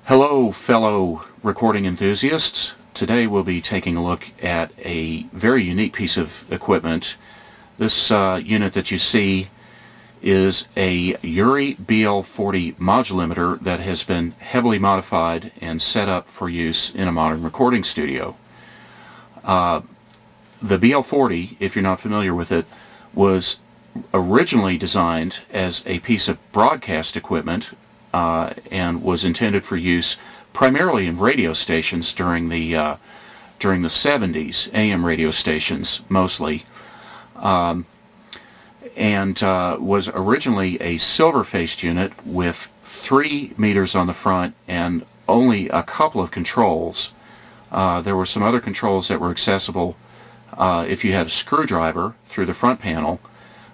Hello, fellow recording enthusiasts. Today we'll be taking a look at a very unique piece of equipment. This unit that you see is a Urei BL-40 modulator that has been heavily modified and set up for use in a modern recording studio. The BL-40, if you're not familiar with it, was originally designed as a piece of broadcast equipment and was intended for use primarily in radio stations during the 70s, AM radio stations mostly, and was originally a silver-faced unit with 3 meters on the front and only a couple of controls. There were some other controls that were accessible if you had a screwdriver through the front panel,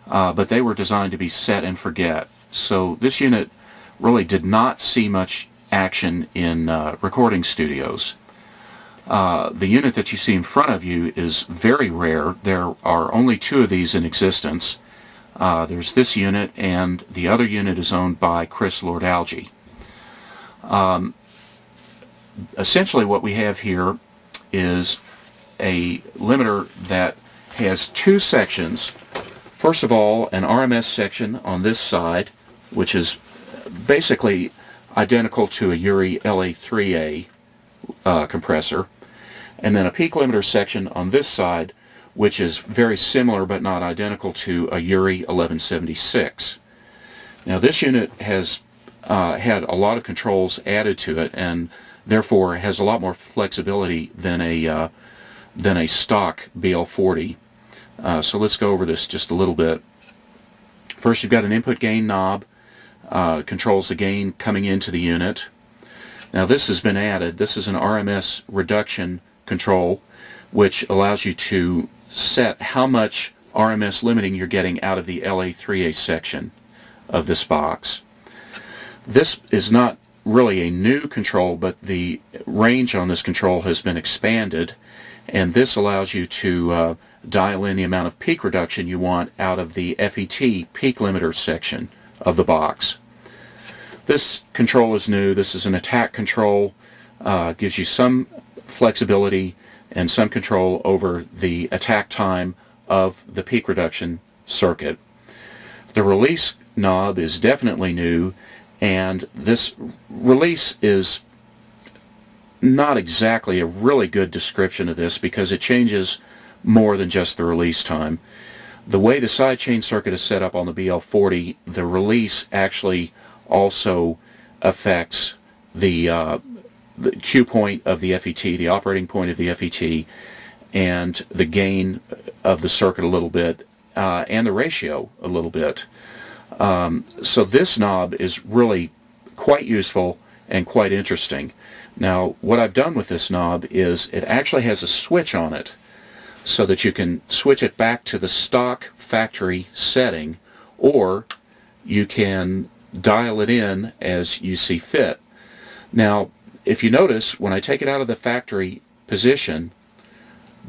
but they were designed to be set and forget. So this unit really did not see much action in recording studios. The unit that you see in front of you is very rare. There are only 2 of these in existence. There's this unit, and the other unit is owned by Chris Lord-Alge. Essentially what we have here is a limiter that has 2 sections. First of all, an RMS section on this side, which is basically identical to a Urei LA-3A compressor, and then a peak limiter section on this side, which is very similar but not identical to a Urei 1176. Now this unit has had a lot of controls added to it, and therefore has a lot more flexibility than a stock BL-40. So let's go over this just a little bit. First, you've got an input gain knob. Controls the gain coming into the unit. Now this has been added. This is an RMS reduction control, which allows you to set how much RMS limiting you're getting out of the LA-3A section of this box. This is not really a new control, but the range on this control has been expanded, and this allows you to dial in the amount of peak reduction you want out of the FET peak limiter section of the box. This control is new. This is an attack control. Gives you some flexibility and some control over the attack time of the peak reduction circuit. The release knob is definitely new, and this release is not exactly a really good description of this because it changes more than just the release time. The way the sidechain circuit is set up on the BL-40, the release actually also affects the cue point of the FET, the operating point of the FET, and the gain of the circuit a little bit, and the ratio a little bit. So this knob is really quite useful and quite interesting. Now, what I've done with this knob is it actually has a switch on it so that you can switch it back to the stock factory setting, or you can dial it in as you see fit. Now, if you notice, when I take it out of the factory position,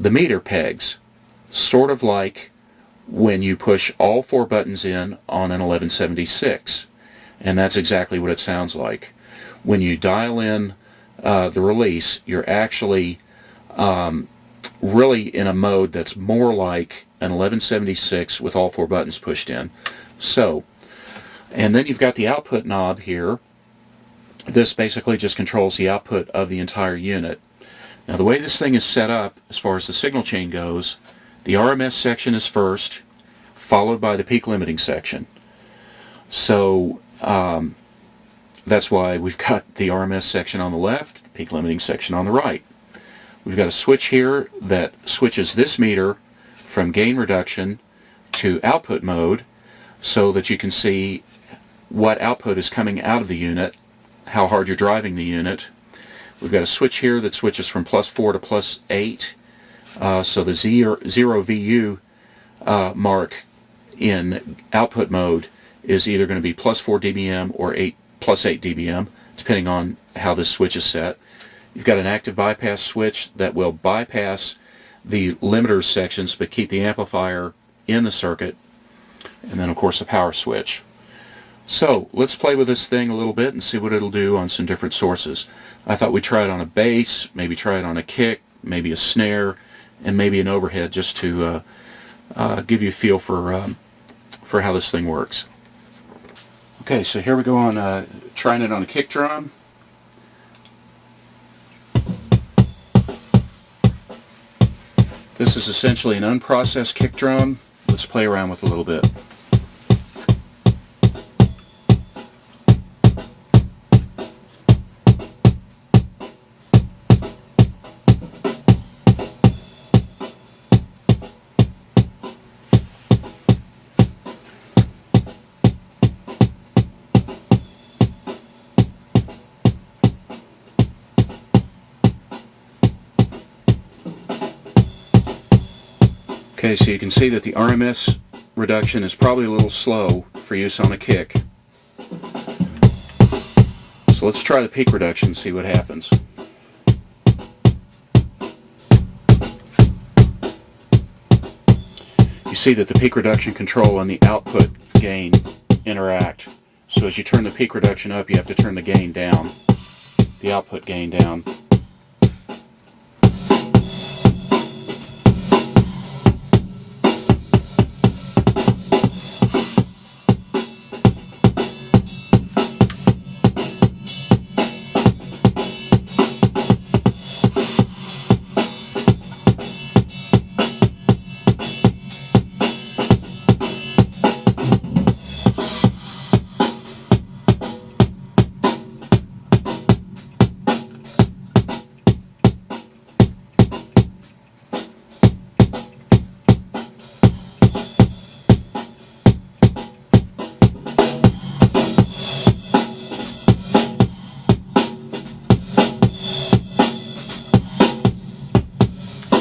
the meter pegs, sort of like when you push all 4 buttons in on an 1176, and that's exactly what it sounds like. When you dial in the release, you're actually really in a mode that's more like an 1176 with all 4 buttons pushed in. So, and then you've got the output knob here. This basically just controls the output of the entire unit. Now the way this thing is set up, as far as the signal chain goes, the RMS section is first, followed by the peak limiting section. So that's why we've got the RMS section on the left, the peak limiting section on the right. We've got a switch here that switches this meter from gain reduction to output mode so that you can see what output is coming out of the unit, how hard you're driving the unit. We've got a switch here that switches from +4 to +8, so the 0 VU mark in output mode is either going to be +4 dBm or +8 dBm, depending on how this switch is set. You've got an active bypass switch that will bypass the limiter sections but keep the amplifier in the circuit, and then of course the power switch. So let's play with this thing a little bit and see what it'll do on some different sources. I thought we'd try it on a bass, maybe try it on a kick, maybe a snare, and maybe an overhead, just to give you a feel for how this thing works. Okay, so here we go on trying it on a kick drum. This is essentially an unprocessed kick drum. Let's play around with it a little bit. Okay, so you can see that the RMS reduction is probably a little slow for use on a kick. So let's try the peak reduction and see what happens. You see that the peak reduction control and the output gain interact. So as you turn the peak reduction up, you have to turn the gain down, the output gain down.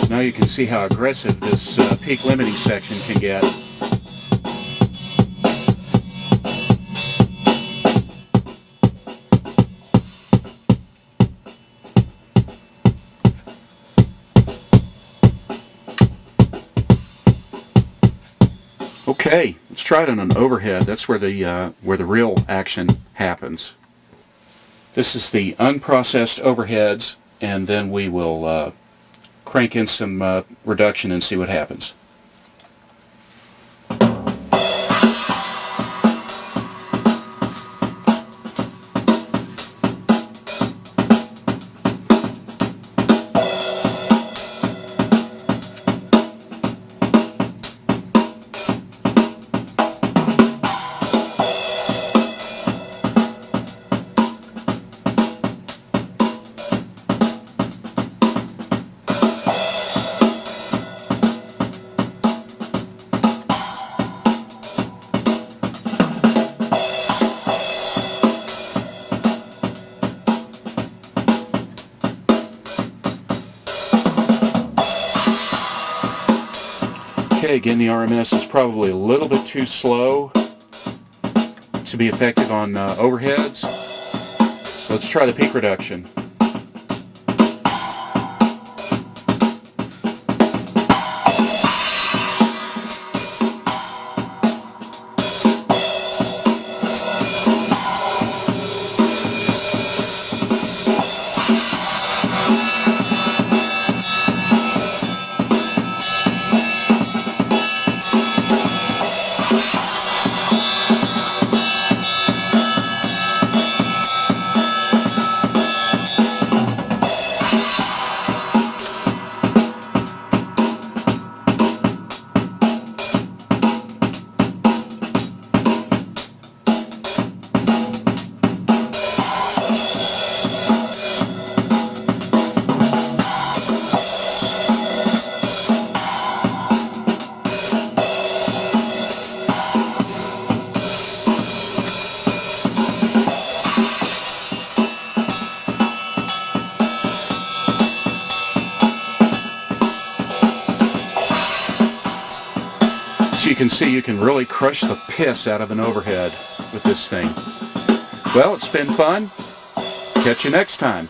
Now you can see how aggressive this peak limiting section can get. Okay, let's try it on an overhead. That's where the real action happens. This is the unprocessed overheads, and then we will crank in some reduction and see what happens. Okay, again, the RMS is probably a little bit too slow to be effective on overheads. So let's try the peak reduction. So you can see you can really crush the piss out of an overhead with this thing. Well, it's been fun. Catch you next time.